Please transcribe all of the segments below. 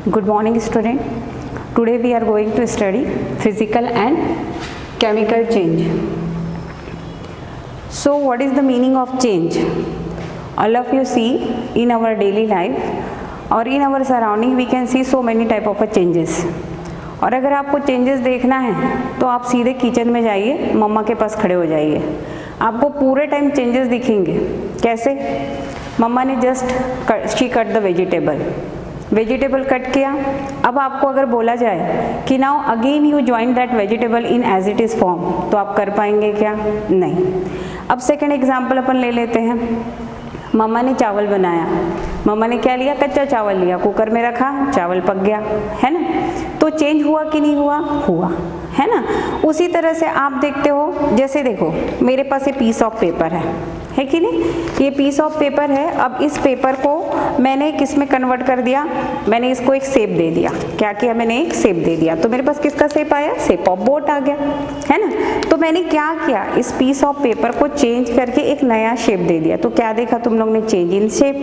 Good morning, student. Today we are going to study physical and chemical change. So what is the meaning of change? All of you see in our daily life or in our surrounding we can see so many type of changes. और अगर आपको changes देखना है तो आप सीधे kitchen में जाइए, मम्मा के पास खड़े हो जाइए, आपको पूरे टाइम चेंजेस दिखेंगे। कैसे? मम्मा ने just she cut the vegetable cut किया। अब आपको अगर बोला जाए कि now again you join that vegetable in as it is form, तो आप कर पाएंगे क्या? नहीं। अब सेकंड एग्जांपल अपन ले लेते हैं। मम्मा ने चावल बनाया, मम्मा ने क्या लिया? कच्चा चावल लिया, कुकर में रखा, चावल पक गया, है ना? तो चेंज हुआ कि नहीं हुआ? हुआ, है ना? उसी तरह से आप देखते हो, जैसे देखो मेरे पास ये पीस ऑफ पेपर है कि नहीं? ये पीस ऑफ पेपर है। अब इस पेपर को मैंने किस में कन्वर्ट कर दिया? मैंने इसको एक शेप दे दिया। क्या किया? मैंने एक शेप दे दिया, तो मेरे पास किसका शेप आया? शेप ऑफ बोट आ गया, है ना? तो मैंने क्या किया? इस पीस ऑफ पेपर को चेंज करके एक नया शेप दे दिया। तो क्या देखा तुम लोग ने? चेंज इन शेप,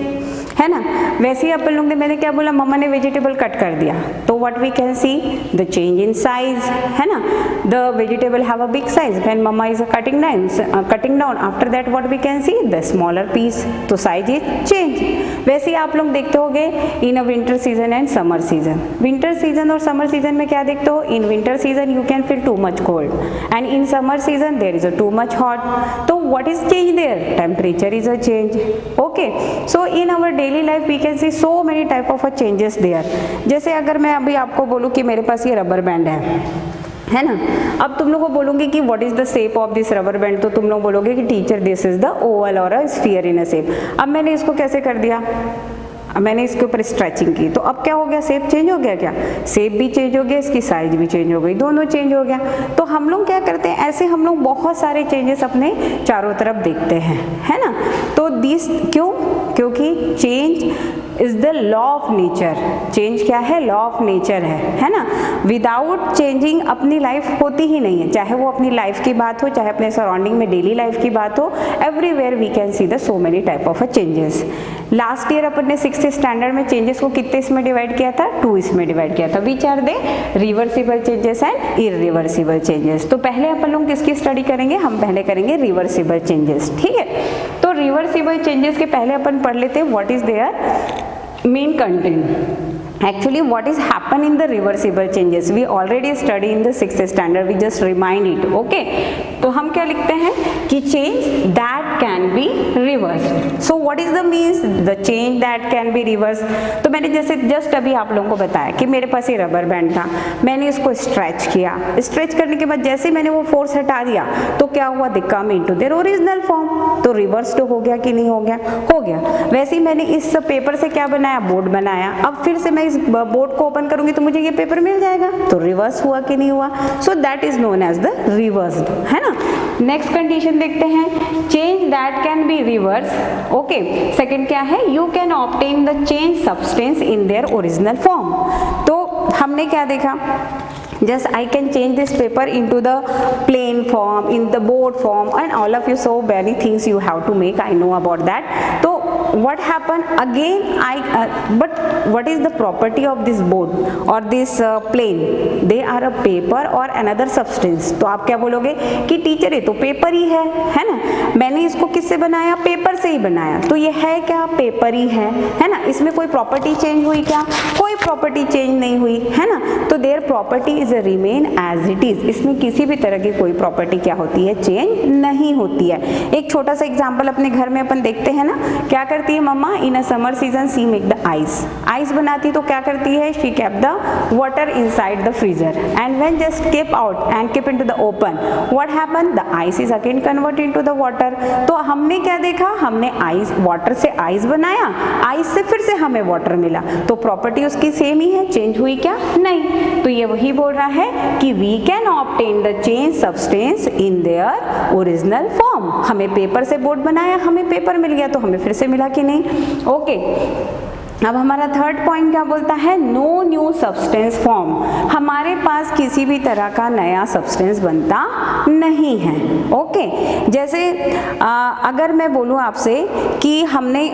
है ना? वैसे ही अपन लोग ने, मैंने क्या बोला? मम्मा ने वेजिटेबल कट कर दिया, तो what we can see? The change in size, है ना? The vegetable have a big size when mamma is cutting down, after that what we can see? The smaller piece, तो साइज इज चेंज। वैसे ही आप लोग देखते होगे in a winter season and summer season. Winter season और summer season में क्या देखते हो? In winter season you can feel too much cold and in summer season there is a too much hot. तो what is change there? Temperature is a change. Okay, so in our daily life we can see so many type of a changes there. जैसे अगर मैं अभी आपको बोलूँ कि मेरे पास ये रबर बैंड है ना? अब तुम लोग को बोलूंगी कि what is the shape of this rubber band, तो तुम लोग बोलोगे कि teacher this is the Oval और a sphere in a shape. अब मैंने इसको कैसे कर दिया? अब मैंने इसके ऊपर स्ट्रेचिंग की, तो अब क्या हो गया? शेप चेंज हो गया। क्या? शेप भी चेंज हो गया, इसकी साइज भी चेंज हो गई, दोनों चेंज हो गया। तो हम लोग क्या करते हैं, ऐसे हम लोग बहुत सारे चेंजेस अपने चारों तरफ देखते हैं, है ना? तो दिस क्यों? क्योंकि change is the law of nature. Change क्या है? लॉ ऑफ नेचर है ना? विदाउट चेंजिंग अपनी लाइफ होती ही नहीं है, चाहे वो अपनी लाइफ की बात हो, चाहे अपने सराउंडिंग में डेली लाइफ की बात हो, everywhere we can see the so many type of changes. Last year अपन ने 6th स्टैंडर्ड में चेंजेस को कितने इसमें डिवाइड किया था? 2 इसमें डिवाइड किया था। Which are they? Reversible changes and irreversible changes. तो पहले अपन लोग किसकी स्टडी करेंगे? हम पहले करेंगे रिवर्सिबल चेंजेस, ठीक है? तो रिवर्सिबल चेंजेस के पहले अपन पढ़ लेते हैं what is their main content. Actually what is happen in the reversible changes we already study in the 6th standard, we just remind it, okay? तो हम क्या लिखते हैं कि change that can be reversed. So what is the means? The change that can be reversed. तो मैंने जैसे just अभी आप लोगों को बताया कि मेरे पास ये रबर बैंड था, मैंने इसको स्ट्रेच किया, स्ट्रेच करने के बाद जैसे मैंने वो फोर्स हटा दिया तो क्या हुआ? They come into their original form. तो रिवर्स्ड हो गया कि नहीं हो गया? हो गया। वैसे ही मैंने इस पेपर से क्या बनाया? बोर्ड बनाया। अब फिर से मैं इस बोर्ड को ओपन करूंगी तो मुझे ये पेपर मिल जाएगा, तो रिवर्स हुआ कि नहीं हुआ? So that is known as the reversed, है ना? नेक्स्ट कंडीशन देखते हैं, change that can be reverse. Okay, second क्या है? You can obtain the change substance in their original form. तो हमने क्या देखा? Just I can change this paper into the plain form, in the board form, and all of you so many things you have to make. I know about that. So what happened again? But what is the property of this board or this plane? They are a paper or another substance. तो आप क्या बोलोगे कि teacher ये तो paper ही है ना? मैंने इसको किससे बनाया? पेपर से ही बनाया। तो ये है क्या? पेपर ही है ना? इसमें कोई प्रॉपर्टी चेंज हुई क्या? कोई प्रॉपर्टी चेंज नहीं हुई, है ना? तो their property is remain as it is. इसमें किसी भी तरह की कोई प्रॉपर्टी क्या होती है? चेंज नहीं होती है। एक छोटा सा एग्जांपल अपने घर में अपन देखते हैं ना, क्या करती है मम्मा? In a summer season she make the ice बनाती, तो क्या करती है? She keep the water inside the freezer and when just keep out and keep into the open, what happen? The ice is again convert into the water. तो हमने क्या देखा? हमने आइस, वाटर से आइस बनाया, आइस से फिर से हमें वाटर मिला, तो प्रॉपर्टी उसकी सेम ही है, चेंज हुई क्या? नहीं। तो ये वही बोल रहा है कि we can obtain the change substance in their original form. हमें पेपर से बोर्ड बनाया, हमें पेपर मिल गया, तो हमें फिर से मिला कि नहीं? ओके, अब हमारा थर्ड पॉइंट क्या बोलता है? No new substance form. हमारे पास किसी भी तरह का नया सब्सटेंस बनता नहीं है। ओके, जैसे अगर मैं बोलूँ आपसे कि हमने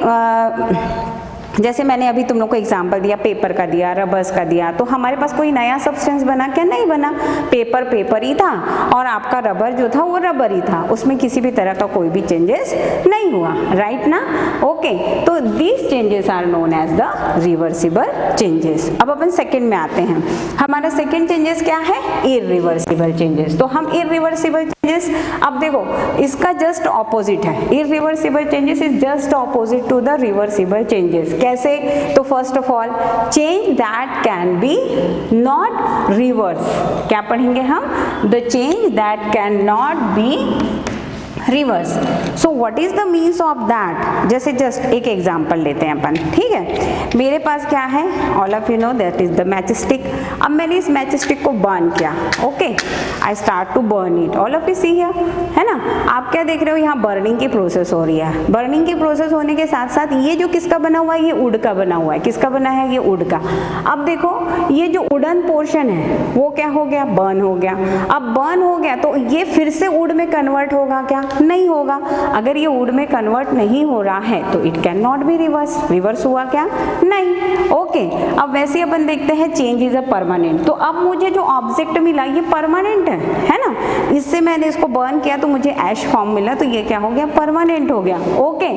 जैसे मैंने अभी तुम लोग को एग्जांपल दिया, पेपर का दिया, रबर्स का दिया, तो हमारे पास कोई नया सब्सटेंस बना क्या? नहीं बना। पेपर पेपर ही था और आपका रबर जो था वो रबर ही था, उसमें किसी भी तरह का कोई भी चेंजेस नहीं हुआ, राइट ना? ओके, तो these changes are known as the reversible changes. अब अपन सेकंड में आते हैं। हमारा सेकंड चेंजेस क्या है? Irreversible changes. तो हम इररिवर्सिबल चेंजेस, अब देखो इसका जस्ट ऑपोजिट है। Irreversible changes is just opposite to the reversible changes. कैसे? तो first of all, change that can be not reverse. क्या पढ़ेंगे हम? The change that can not be reverse. So what is the means of that? जैसे just एक example लेते हैं अपन, ठीक है? मेरे पास क्या है? All of you know that is the match stick. अब मैंने इस मैच स्टिक को बर्न किया, okay, I start to burn it, all of you see here, है ना? आप क्या देख रहे हो? यहाँ बर्निंग की प्रोसेस हो रही है। बर्निंग की प्रोसेस होने के साथ साथ ये जो किसका बना हुआ है? ये वुड का बना हुआ है। किसका बना है? ये वुड का। अब देखो ये जो वुडन पोर्शन है वो क्या हो गया? बर्न हो गया। अब बर्न हो गया तो ये फिर से वुड में कन्वर्ट होगा क्या? नहीं होगा। अगर ये वुड में कन्वर्ट नहीं हो रहा है तो it can not be reverse. Reverse हुआ क्या? नहीं। ओके, अब वैसे अपन देखते हैं चेंज इज अ परमानेंट। तो अब मुझे जो ऑब्जेक्ट मिला ये परमानेंट है ना? इससे मैंने इसको बर्न किया तो मुझे ऐश फॉर्म मिला, तो ये क्या हो गया? परमानेंट हो गया। ओके,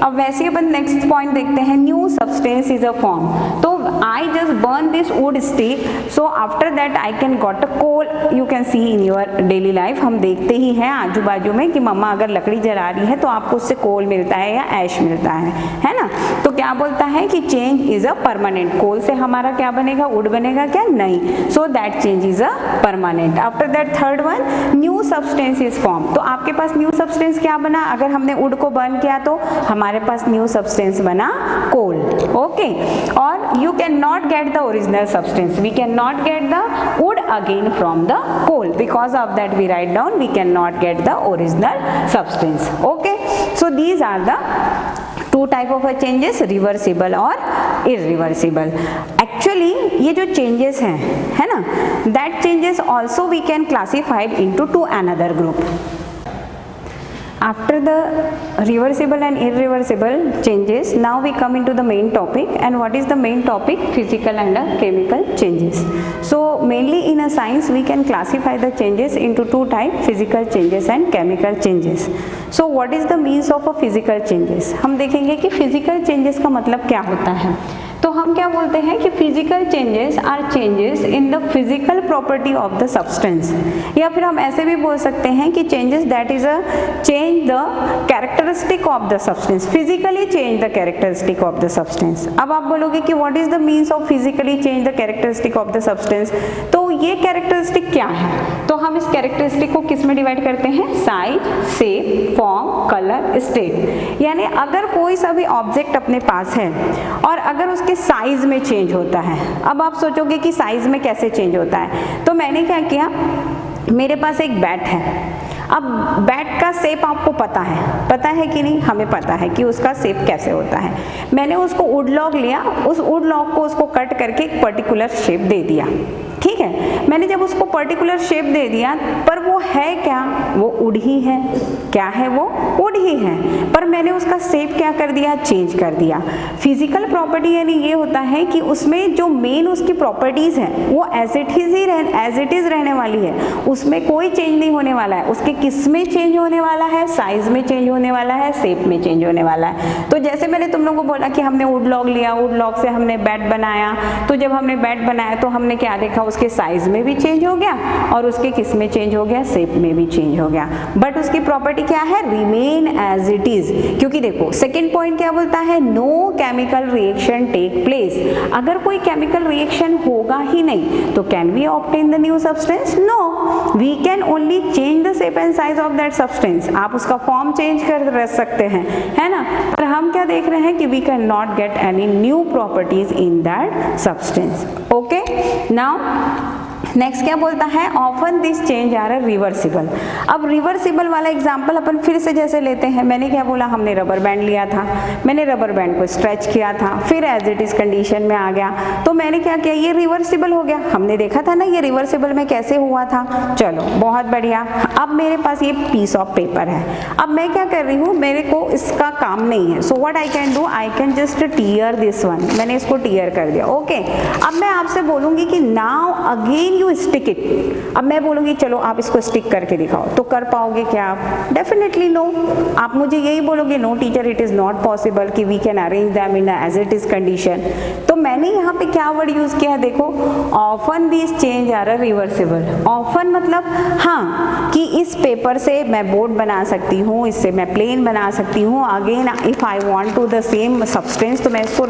अब वैसे अपन नेक्स्ट पॉइंट देखते हैं, new substance is a form. तो I just burn this wood stick, so after that I can got a coal. You can see in your daily life, हम देखते ही हैं आजू बाजू में कि मम्मा अगर लकड़ी जला रही है तो आपको उससे कोल मिलता है या ऐश मिलता है ना? तो क्या बोलता है कि चेंज इज अ परमानेंट। कोल से हमारा क्या बनेगा? वुड बनेगा क्या? नहीं। So that change is a permanent. After that third one, new substance is form. तो आपके पास न्यू सब्सटेंस क्या बना? अगर हमने वुड को बर्न किया तो हमारे पास न्यू सब्सटेंस बना कोल। ओके, और you can not get the original substance. We cannot get the wood again from the coal. Because of that we write down we cannot get the original substance. Okay, so these are the two type of changes, reversible और irreversible. Actually ये जो changes हैं, है ना, that changes also we can classify into two another group. After the reversible and irreversible changes, now we come into the main topic. And what is the main topic? Physical and chemical changes. So mainly in a science we can classify the changes into two types, physical changes and chemical changes. So what is the means of a physical changes? हम देखेंगे कि physical changes का मतलब क्या होता है। तो हम क्या बोलते हैं कि physical changes are changes in the physical property of the substance, या फिर हम ऐसे भी बोल सकते हैं कि changes that is a change the characteristic of the substance, physically change the characteristic of the substance. अब आप बोलोगे कि what is the means of physically change the characteristic of the substance, तो ये कैरेक्टरिस्टिक क्या है? तो हम इस कैरेक्टरिस्टिक को किस में डिवाइड करते हैं? Size, shape, form, colour, state. यानी अगर कोई सा भी ऑब्जेक्ट अपने पास है और अगर उसके साइज में चेंज होता है, अब आप सोचोगे कि साइज में कैसे चेंज होता है, तो मैंने क्या किया, मेरे पास एक बैट है। अब बैट का शेप आपको पता है कि नहीं? हमें पता है कि उसका शेप कैसे होता है। मैंने उसको वुड लॉग लिया, उस वुड लॉग को उसको कट करके एक पर्टिकुलर शेप दे दिया, ठीक है? मैंने जब उसको पर्टिकुलर शेप दे दिया, पर वो है क्या? वो वुड ही है। क्या है वो? वुड ही है, पर मैंने उसका शेप क्या कर दिया? चेंज कर दिया। फिजिकल प्रॉपर्टी यानी ये होता है कि उसमें जो मेन उसकी प्रॉपर्टीज हैं वो एज इट इज रहने वाली है, उसमें कोई चेंज नहीं होने वाला है। उसके किस में चेंज होने वाला है? साइज में चेंज होने वाला है, शेप में चेंज होने वाला है। तो जैसे मैंने तुम लोगों को बोला कि हमने वुड लॉग लिया, वुड लॉग से हमने बैट बनाया, तो जब हमने बैट बनाया तो हमने क्या देखा? उसके साइज में भी चेंज हो गया और उसके किस में चेंज हो गया? शेप में भी चेंज हो गया, बट उसकी प्रॉपर्टी क्या है? Remain as it is. क्योंकि देखो सेकंड पॉइंट क्या बोलता है? No chemical reaction take place. अगर कोई केमिकल रिएक्शन होगा ही नहीं तो can we obtain the new substance? No, we can only change the shape and size of that substance. आप उसका फॉर्म चेंज कर सकते हैं, है ना, पर हम क्या देख रहे हैं कि we can not get any new properties in that substance. Okay, now next क्या बोलता है, often this change are reversible. अब रिवर्सिबल वाला एग्जांपल अपन फिर से जैसे लेते हैं, मैंने क्या बोला, हमने रबर बैंड लिया था, मैंने रबर बैंड को स्ट्रेच किया था, फिर एज इट इज कंडीशन में आ गया, तो मैंने क्या किया, ये रिवर्सिबल हो गया। हमने देखा था ना ये रिवर्सिबल में कैसे हुआ था। चलो बहुत बढ़िया। अब मेरे पास ये पीस ऑफ पेपर है, अब मैं क्या कर रही हूँ, मेरे को इसका काम नहीं है, so what I can do, I can just tear this one, मैंने इसको टीयर कर दिया। ओके, अब मैं आपसे बोलूंगी कि now again you stick it. अब मैं बोलूंगी चलो आप इसको स्टिक करके दिखाओ, तो कर पाओगे क्या आप? Definitely no. आप मुझे यही बोलोगे, no teacher it is not possible कि we can arrange them in as it is condition. तो मैंने यहाँ पे क्या वर्ड यूज किया है, देखो, often this change are reversible. Often मतलब हाँ, कि इस पेपर से मैं बोर्ड बना सकती हूँ, इससे मैं प्लेन बना सकती हूँ। Again if I want to the same substance, तो मैं इसको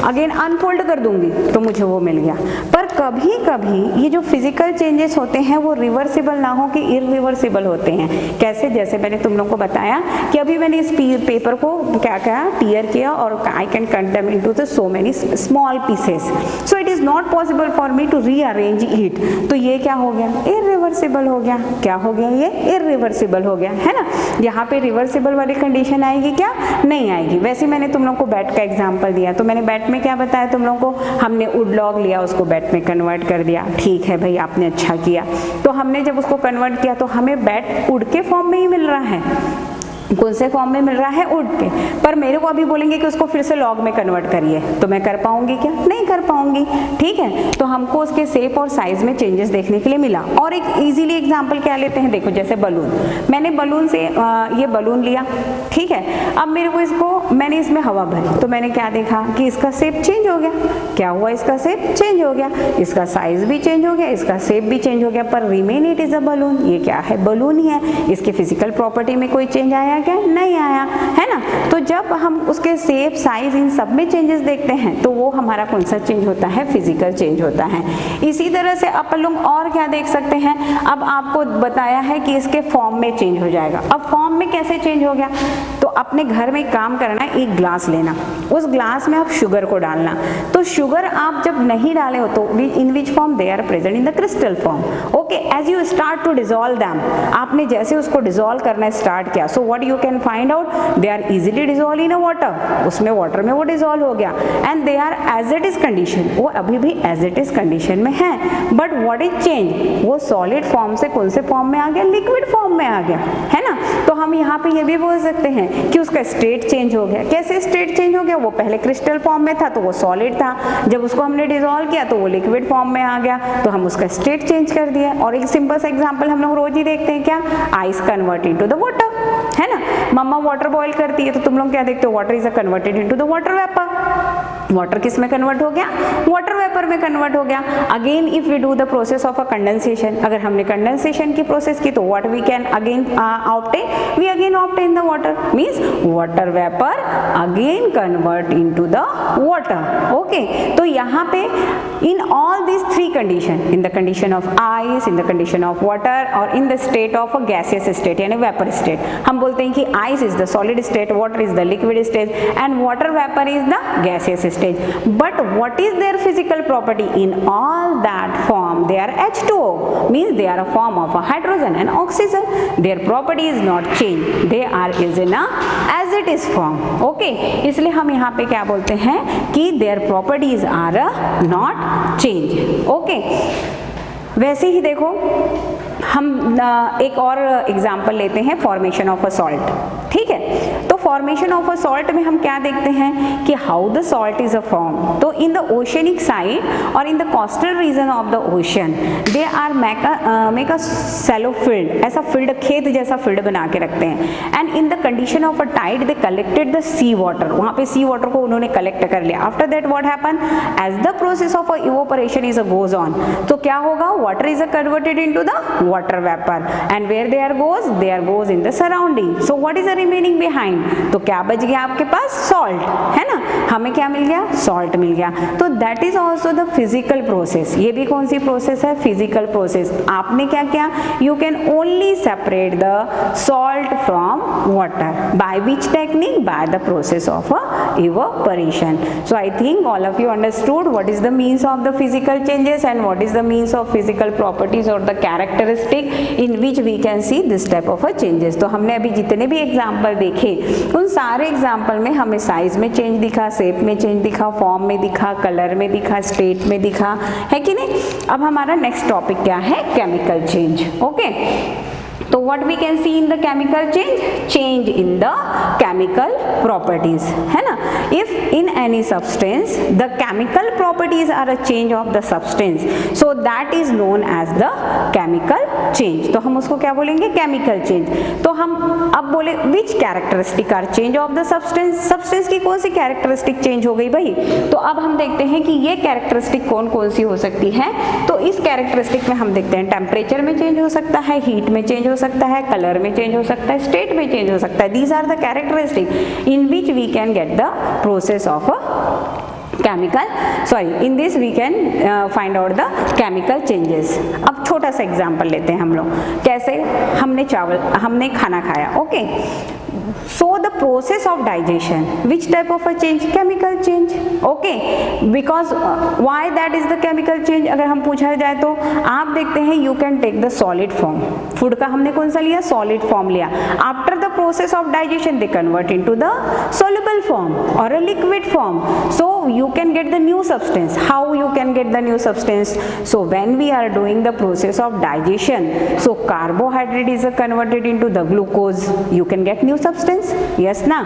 अगेन अनफोल्ड कर दूंगी तो मुझे वो मिल गया। पर कभी कभी ये जो फिजिकल चेंजेस होते हैं वो रिवर्सिबल ना हो कि इरिवर्सिबल होते हैं। कैसे? जैसे मैंने तुम लोग को बताया कि अभी मैंने इस पेपर को क्या क्या टीयर किया और I can cut them into the so many small pieces, so it is not possible for me to rearrange it. तो ये क्या हो गया, इरिवर्सिबल हो गया। क्या हो गया, ये इरिवर्सिबल हो गया, है ना। यहाँ पे रिवर्सिबल वाली कंडीशन आएगी क्या? नहीं आएगी। वैसे मैंने तुम लोग को बैट का एग्जाम्पल दिया, तो मैंने बैट में क्या बताया तुम लोग को, हमने वुड लॉग लिया, उसको बैट में कन्वर्ट कर दिया। ठीक है भाई, आपने अच्छा किया। तो हमने जब उसको कन्वर्ट किया तो हमें बैट वुड के फॉर्म में ही मिल रहा है। कौन से फॉर्म में मिल रहा है? वुड के। पर मेरे को अभी बोलेंगे कि उसको फिर से लॉग में कन्वर्ट करिए, तो मैं कर पाऊंगी क्या? नहीं कर पाऊंगी। ठीक है, तो हमको उसके शेप और साइज में चेंजेस देखने के लिए मिला। और एक इजीली एग्जांपल क्या लेते हैं, देखो जैसे बलून, मैंने बलून से ये बलून लिया, ठीक है। अब मेरे को मैंने इसमें हवा भरी, तो मैंने क्या देखा कि इसका शेप चेंज हो गया। क्या हुआ? इसका शेप चेंज हो गया, इसका साइज भी चेंज हो गया, इसका शेप भी चेंज हो गया, पर remain it is a balloon. ये क्या है? बलून ही है। इसके फिजिकल प्रॉपर्टी में कोई चेंज आया क्या? नहीं आया, है ना। तो जब हम उसके शेप, साइज, इन सब में चेंजेस देखते हैं तो वो हमारा कौन सा चेंज होता है? फिजिकल चेंज होता है। इसी तरह से अपन लोग और क्या देख सकते हैं, अब आपको बताया है कि इसके फॉर्म में चेंज हो जाएगा। अब फॉर्म में कैसे चेंज हो गया? तो अपने घर में काम करना है, एक ग्लास लेना, उस ग्लास में आप शुगर को डालना। तो शुगर आप जब नहीं डाले हो तो in which form? They are present in the crystal form. Okay, as you start to dissolve them, आपने जैसे उसको डिसॉल्व करना स्टार्ट किया, so what you can find out, they are easily dissolve in a water. उसमें water में वो dissolve हो गया, and they are as it is condition, वो अभी भी एज इट इज कंडीशन में है। But what is change? वो सॉलिड फॉर्म से कौन से फॉर्म में आ गया? लिक्विड फॉर्म में आ गया, है ना। तो हम यहाँ पे ये भी बोल सकते हैं कि उसका स्टेट चेंज हो गया। कैसे स्टेट चेंज हो गया? वो पहले क्रिस्टल फॉर्म में था तो वो सॉलिड था, जब उसको हमने डिसॉल्व किया तो वो लिक्विड फॉर्म में आ गया, तो हम उसका स्टेट चेंज कर दिया। और एक सिंपल सा एग्जांपल हम लोग रोज ही देखते हैं, क्या? Ice convert into the water, है ना। मम्मा वाटर बॉईल करती है तो तुम लोग क्या देखते हो? Water is converted into the water vapour. Water किस में कन्वर्ट हो गया? वाटर वेपर में कन्वर्ट हो गया। Again if we do the process of a condensation, अगर हमने कंडेंसेशन की प्रोसेस की तो what we can again obtain? We again obtain the water, means water vapour again convert into the water. Okay, तो यहाँ पे in all these three condition, in the condition of ice, in the condition of water और in the state of a gaseous state यानी vapor state, हम बोलते हैं कि ice is the solid state, water is the liquid state and water vapor is the gaseous state. But what is their physical property? In all that form they are H2O, means they are a form of a hydrogen and oxygen. Their property is not changed, they are is in a as it is form. Okay, इसलिए हम यहाँ पे क्या बोलते हैं कि their properties are not change. Okay, वैसे ही देखो हम एक और एग्जाम्पल लेते हैं, फॉर्मेशन ऑफ अ सॉल्ट। ठीक है, तो फॉर्मेशन ऑफ अ सॉल्ट में हम क्या देखते हैं कि how the salt is a form. तो इन द ओशनिक साइड और in the coastal region of the ocean they are make a shallow field, ऐसा फील्ड, खेत जैसा फील्ड बना के रखते हैं। And in the condition of a tide they collected the sea water, वहाँ पे सी वाटर को उन्होंने कलेक्ट कर लिया। After that what happen, as the process of evaporation is a goes on, तो क्या होगा? Water is a converted into the water vapor, and where they are goes in the surrounding. So what is the remaining behind? तो क्या बच गया आपके पास, salt, है ना, हमें क्या मिल गया, सॉल्ट मिल गया। तो that is also the physical process, ये भी कौन सी प्रोसेस है, फिजिकल प्रोसेस। आपने क्या किया, you can only separate the salt from water, by which technique, by the process of evaporation. So I think all of you understood what is the means of the physical changes and what is the means of physical properties or the characteristic in which we can see this type of a changes. तो हमने अभी जितने भी example देखे उन सारे example में हमें साइज में चेंज दिखा, शेप में चेंज दिखा, फॉर्म में दिखा, कलर में दिखा, स्टेट में दिखा, है कि नहीं। अब हमारा नेक्स्ट टॉपिक क्या है, केमिकल चेंज। ओके, तो what we can see in the chemical change, change in the chemical properties, है ना। If in any substance the chemical properties are a change of the substance, so that is known as the chemical change. तो हम उसको क्या बोलेंगे, chemical change। तो हम अब बोले which characteristic are change of the substance, substance की कौन सी characteristic change हो गई भाई। तो अब हम देखते हैं कि ये characteristic कौन कौन सी हो सकती है। तो इस characteristic में हम देखते हैं टेम्परेचर में चेंज हो सकता है, हीट में चेंज हो सकता है, कलर में चेंज हो सकता है, स्टेट में चेंज हो सकता है। These are the characteristic in which we can get the process of chemical, sorry in this we can find out the chemical changes. अब छोटा सा एग्जांपल लेते हैं हम लोग, कैसे, हमने खाना खाया, okay, so the process of digestion, which type of a change, chemical change, okay, because why that is the chemical change। अगर हम पूछा जाए तो आप देखते हैं you can take the solid form, food का हमने कौन सा लिया, solid form लिया, after the process of digestion they convert into the soluble form or a liquid form, so you can get the new substance। how you can get the new substance, so when we are doing the process of digestion, so carbohydrate is converted into the glucose, you can get new substance, yes ना,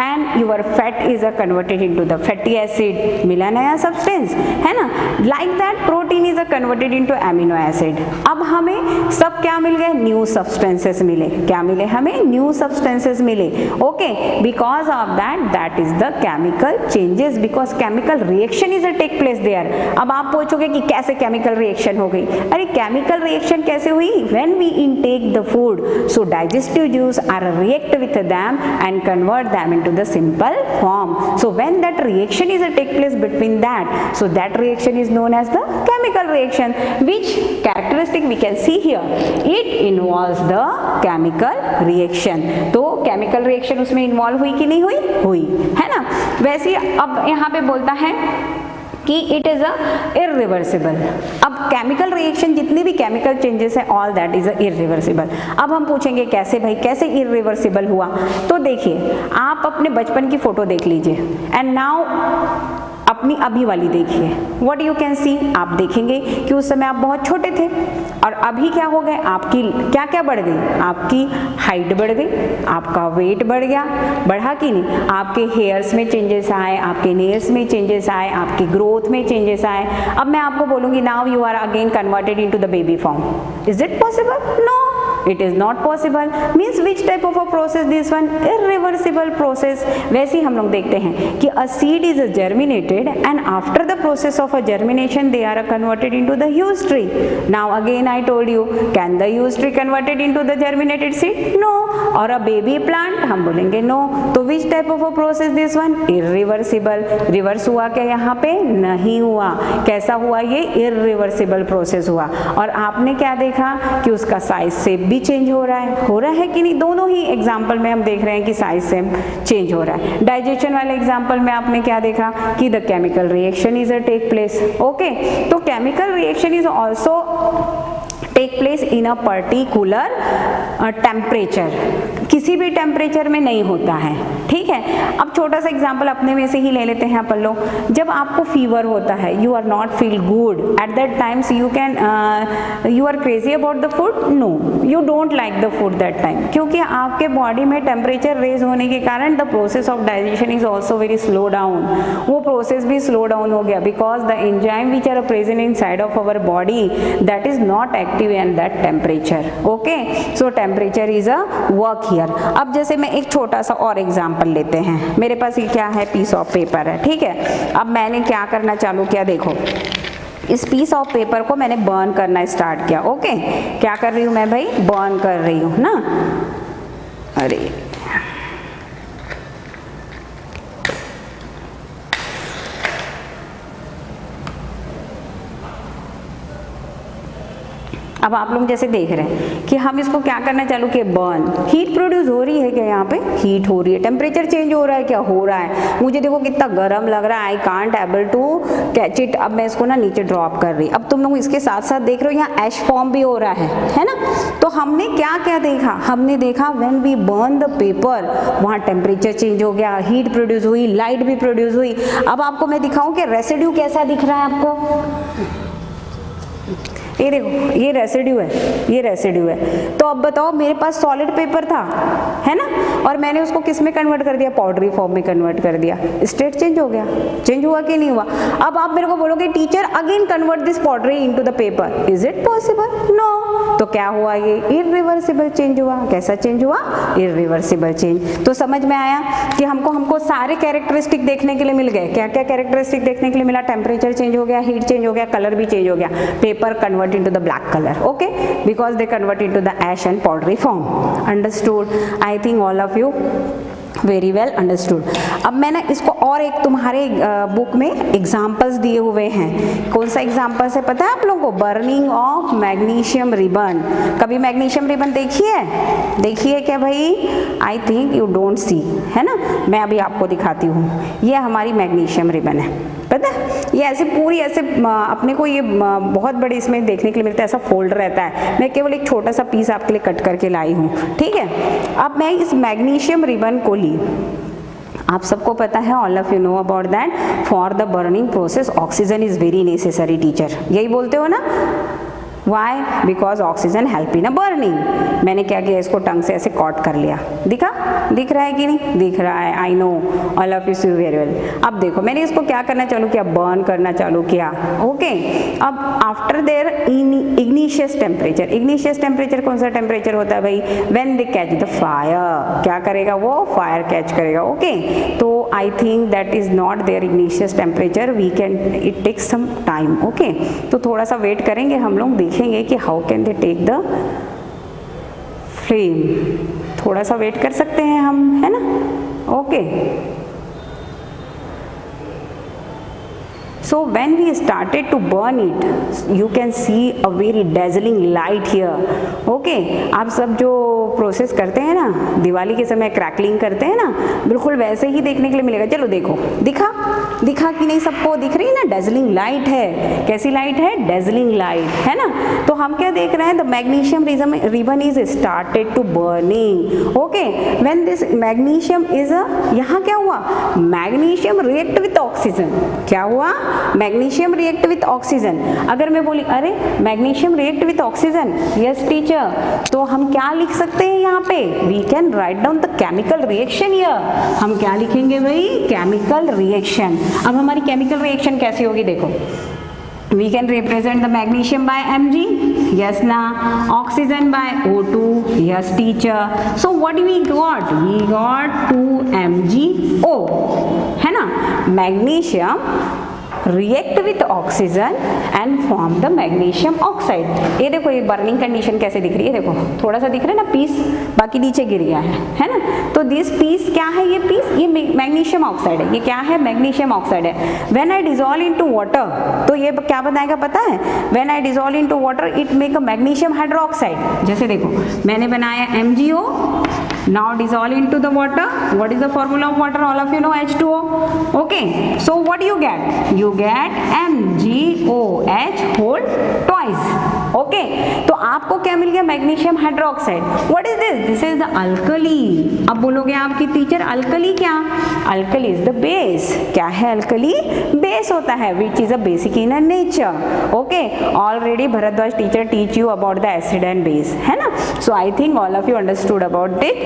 and your fat is converted into the fatty acid, मिला नया substance, है ना, like that protein is converted into amino acid। अब हमें सब क्या मिल गए, new substances मिले, क्या मिले हमें, new substances मिले, okay, because of that is the chemical changes, because chemical reaction is a take place there। अब आप पूछोगे कि कैसे chemical reaction हो गई, अरे chemical reaction कैसे हुई, when we intake the food, so digestive juice are react with them and convert them into the simple form, so when that reaction is a take place between that, so that reaction is known as the chemical reaction, which characteristic we can see here, it involves the chemical reaction। तो chemical reaction उसमें involve हुई कि नहीं हुई, हुई, है ना। वैसे अब यहाँ पे बोलता है कि इट इज अ इरिवर्सिबल। अब केमिकल रिएक्शन जितनी भी केमिकल चेंजेस है all that is a irreversible. अब हम पूछेंगे कैसे भाई, कैसे इरिवर्सिबल हुआ। तो देखिए आप अपने बचपन की फोटो देख लीजिए एंड नाउ अपनी अभी वाली देखिए, व्हाट यू कैन सी, आप देखेंगे कि उस समय आप बहुत छोटे थे और अभी क्या हो गए, आपकी क्या क्या बढ़ गई, आपकी हाइट बढ़ गई, आपका वेट बढ़ गया, बढ़ा कि नहीं, आपके हेयर्स में चेंजेस आए, आपके नेल्स में चेंजेस आए, आपकी ग्रोथ में चेंजेस आए। अब मैं आपको बोलूँगी now you are again converted into the baby form, is it possible, no, it is not possible, means which type of a process this one, irreversible process। वैसे ही हम लोग देखते हैं कि a seed is germinated and after the process of a germination they are converted into the used tree। now again I told you, can the used tree converted into the germinated seed, no, और a baby plant हम बोलेंगे no। तो which type of a process this one, irreversible। Reverse हुआ क्या यहाँ पे, नहीं हुआ, कैसा हुआ, ये irreversible process हुआ। और आपने क्या देखा कि उसका साइज से भी चेंज हो रहा है कि नहीं, दोनों ही एग्जाम्पल में हम देख रहे हैं कि साइज से चेंज हो रहा है। डाइजेशन वाले एग्जाम्पल में आपने क्या देखा कि the chemical reaction is a take place, okay. तो chemical reaction is also take place in a particular temperature, किसी भी टेम्परेचर में नहीं होता है, ठीक है। अब छोटा सा एग्जांपल अपने में से ही ले लेते हैं अपन लोग, जब आपको फीवर होता है, you are not feel good at that times, you can you are crazy about the food, no, you don't like the food that time, क्योंकि आपके बॉडी में टेम्परेचर रेज होने के कारण the process of digestion is also very slow down, वो process भी slow down हो गया, because the enzyme which are present in side of our body that is not active at that temperature, okay. So temperature is a work here. अब जैसे मैं एक छोटा सा और एग्जाम्पल लेते हैं, मेरे पास ये क्या है, पीस ऑफ पेपर है, ठीक है। अब मैंने क्या करना चालू किया, देखो इस पीस ऑफ पेपर को मैंने बर्न करना स्टार्ट किया, ओके। क्या कर रही हूँ मैं भाई, बर्न कर रही हूँ ना, अरे अब आप लोग जैसे देख रहे हैं कि हम इसको क्या करना चालू किए, बर्न, हीट प्रोड्यूस हो रही है क्या, यहाँ पे हीट हो रही है, टेम्परेचर चेंज हो रहा है क्या, हो रहा है, मुझे देखो कितना गर्म लग रहा है, I can't able to catch it. अब मैं इसको ना नीचे ड्रॉप कर रही, अब तुम लोग इसके साथ साथ देख रहे हो यहाँ ऐश फॉर्म भी हो रहा है ना। तो हमने क्या क्या देखा, हमने देखा when we burn the paper वहाँ टेम्परेचर चेंज हो गया, हीट प्रोड्यूस हुई, लाइट भी प्रोड्यूस हुई। अब आपको मैं दिखाऊं कि रेसिड्यू कैसा दिख रहा है आपको, ये देखो ये रेसिड्यू है, ये रेसिड्यू है। तो अब बताओ मेरे पास सॉलिड पेपर था, है ना, और मैंने उसको किस में कन्वर्ट कर दिया, पाउडरी फॉर्म में कन्वर्ट कर दिया, स्टेट चेंज हो गया, चेंज हुआ कि नहीं हुआ। अब आप मेरे को बोलोगे teacher again convert this powdery into the paper, is it possible, no. तो क्या हुआ, ये इरिवर्सिबल चेंज हुआ। कैसा चेंज हुआ, इरिवर्सिबल चेंज। तो समझ में आया कि हमको सारे कैरेक्टरिस्टिक देखने के लिए मिल गए। क्या क्या कैरेक्टरिस्टिक देखने के लिए मिला, टेम्परेचर चेंज हो गया, हीट चेंज हो गया, कलर भी चेंज हो गया, paper convert into the black color, okay, because they convert into the ash and powdery form. Understood? I think all of you very well understood. अब मैं ना इसको और एक तुम्हारे बुक में एग्जाम्पल्स दिए हुए हैं। कौन सा एग्जाम्पल्स है पता है आप लोगों को, बर्निंग ऑफ मैग्नीशियम रिबन। कभी मैग्नीशियम रिबन देखी है, देखिए क्या भाई, I think you don't see, है ना। मैं अभी आपको दिखाती हूँ, ये हमारी मैग्नीशियम रिबन है, पता है, ये ऐसे पूरी ऐसे अपने को ये बहुत बड़े इसमें देखने के लिए मिलता है, ऐसा फोल्ड रहता है। मैं केवल एक छोटा सा पीस आपके लिए कट करके लाई हूँ, ठीक है। अब मैं इस मैग्नीशियम रिबन को ली, आप सबको पता है, all of you know about that, for the burning process oxygen is very necessary, teacher यही बोलते हो ना। Why? Because oxygen help in a burning। मैंने क्या किया, इसको टंग से ऐसे कॉट कर लिया, दिख रहा है कि नहीं, दिख रहा है, I know all of you see very well. अब देखो मैंने इसको क्या करना चालू किया, बर्न करना चालू किया, ओके। अब after their ignition temperature, ignition temperature कौन सा टेम्परेचर होता है भाई, when they catch the fire, क्या करेगा वो, फायर कैच करेगा, ओके। तो I think that is not their ignition temperature, we can, it takes some time, okay. तो थोड़ा सा वेट करेंगे हम लोग, देखेंगे कि how can they take the flame, थोड़ा सा वेट कर सकते हैं हम, है ना, okay. So when we started to burn it, you can see a very dazzling light here, okay। आप सब जो प्रोसेस करते हैं ना, दिवाली के समय क्रैकलिंग करते हैं ना, बिल्कुल वैसे ही देखने के लिए मिलेगा। चलो देखो, दिखा कि नहीं, सबको दिख रही है ना, डेजलिंग लाइट है। कैसी लाइट है, डेजलिंग लाइट, है ना। तो हम क्या देख रहे हैं, the magnesium ribbon is started to burning, okay. When this magnesium is यहाँ क्या हुआ, मैग्नीशियम रिएक्ट विथ ऑक्सीजन, क्या हुआ, मैग्नीशियम रिएक्ट विथ ऑक्सीजन। अगर मैं बोली अरे magnesium react with oxygen, yes teacher, तो हम क्या लिख सकते हैं यहाँ पे, we can write down the chemical reaction here. हम क्या लिखेंगे भाई, केमिकल रिएक्शन। अब हमारी केमिकल रिएक्शन कैसी होगी, देखो, we can represent the magnesium by Mg, yes na, oxygen by O2, yes teacher। so what we got 2 MgO, है ना, magnesium react with oxygen and form the magnesium oxide। ये देखो, ये बर्निंग कंडीशन कैसे दिख रही है, देखो थोड़ा सा दिख रहा है ना पीस, बाकी नीचे गिर गया है ना। तो दिस पीस क्या है, ये पीस, ये मैग्नीशियम ऑक्साइड है, ये क्या है, मैग्नीशियम ऑक्साइड है। When I dissolve into water, तो ये क्या बताएगा पता है, when I dissolve into water it make a magnesium hydroxide. जैसे देखो मैंने बनाया MgO, now dissolve into the water, what is the formula of water, all of you know, H2O, okay। so what you get MgOH whole twice, okay। तो आपको क्या मिल गया, magnesium hydroxide. What is this, this is the alkali. अब बोलोगे आपकी teacher alkali क्या, alkali is the base. क्या है अल्कली, बेस होता है, which is a basic in nature, okay. Already Bhardwaj teacher teach you about the acid and base, है ना। So I think all of you understood about it.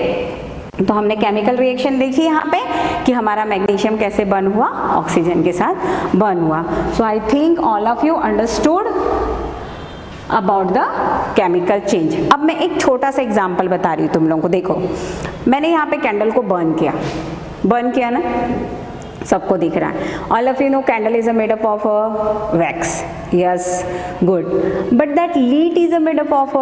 तो हमने chemical reaction देखी यहाँ पे कि हमारा मैग्नीशियम कैसे बर्न हुआ, ऑक्सीजन के साथ बर्न हुआ। So I think all of you understood about the chemical change. अब मैं एक छोटा सा एग्जाम्पल बता रही हूँ तुम लोगों को। देखो मैंने यहाँ पे कैंडल को बर्न किया ना, सबको दिख रहा है. All of you know candle is made up of wax. Yes, good. But that lead is made up of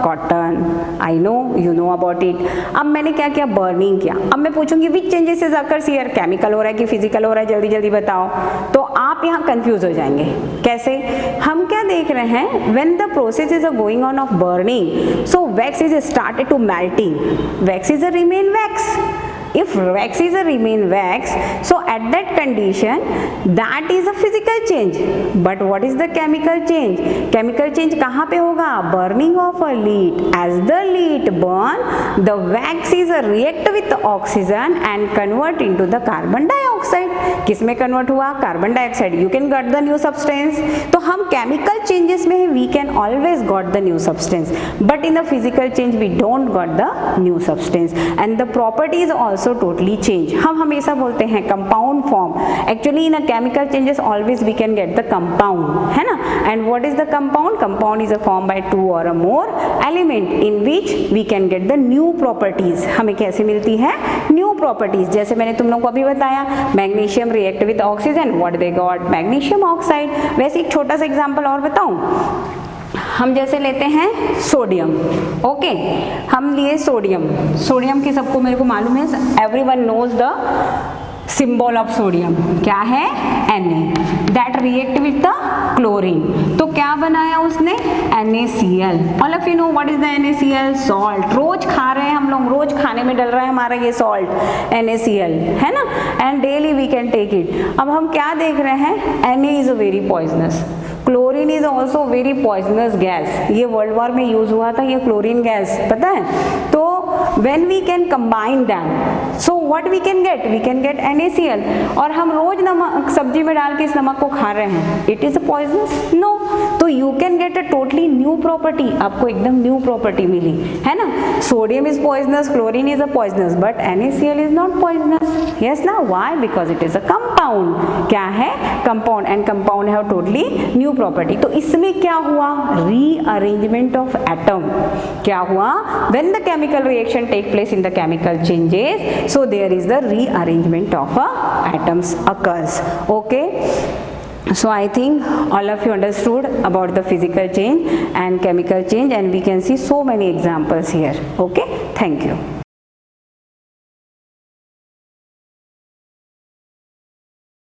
cotton. I know, you know about it. अब मैंने क्या किया, बर्निंग किया. अब मैं पूछूंगी विच changes is occurs here, chemical हो रहा है कि फिजिकल हो रहा है, जल्दी जल्दी बताओ. तो आप यहाँ कंफ्यूज हो जाएंगे. कैसे? हम क्या देख रहे हैं, when the process is going on of burning, so wax is started to melting. Wax is a remain wax. If wax is a remain wax, so at that condition that is a physical change. But what is the chemical change? Chemical change कहाँ पे होगा? Burning of a lead. As the lead burn, the wax is a react with the oxygen and convert into the carbon dioxide. किस में convert हुआ? Carbon dioxide. You can get the new substance. तो हम chemical changes में we can always got the new substance. But in the physical change we don't got the new substance. And the properties also so totally change. हम हमेशा बोलते हैं compound form. Actually in a chemical changes always we can get the compound, है ना? And what is the compound? Compound is a form by two or a more element in which we can get the new properties. हमें कैसे मिलती है new properties? जैसे मैंने तुम लोगों को अभी बताया, magnesium react with oxygen, what they got? Magnesium oxide. वैसे एक छोटा सा एग्जाम्पल और बताऊं, हम जैसे लेते हैं सोडियम. ओके, हम लिए सोडियम. सोडियम की सबको मेरे को मालूम है, everyone knows the symbol of sodium. क्या है? Na. That react with the chlorine. तो क्या बनाया उसने? NaCl. All of you know what is the NaCl? Salt. रोज खा रहे हैं हम लोग, रोज खाने में डल रहा है हमारा ये सॉल्ट NaCl, है ना? And daily we can take it. अब हम क्या देख रहे हैं? Na is a very poisonous. Chlorine is also very poisonous gas. ये वर्ल्ड वॉर में यूज हुआ था ये क्लोरीन गैस, पता है? तो when we can combine them, so what we can get? We can get NaCl. और हम रोज नमक सब्जी में डाल के इस नमक को खा रहे हैं, it is a poisonous? No. तो you can get a totally new property. आपको एकदम न्यू प्रॉपर्टी मिली, है ना? Sodium is poisonous, chlorine is a poisonous, but NaCl is not poisonous. Yes ना? Why? Because it is a compound. क्या है? Compound. And compound have totally new property. तो इसमें क्या हुआ? Rearrangement of atom. क्या हुआ? When the chemical reaction take place in the chemical changes, so there is the rearrangement of atoms occurs. Okay. So I think all of you understood about the physical change and chemical change, and we can see so many examples here. Okay, thank you.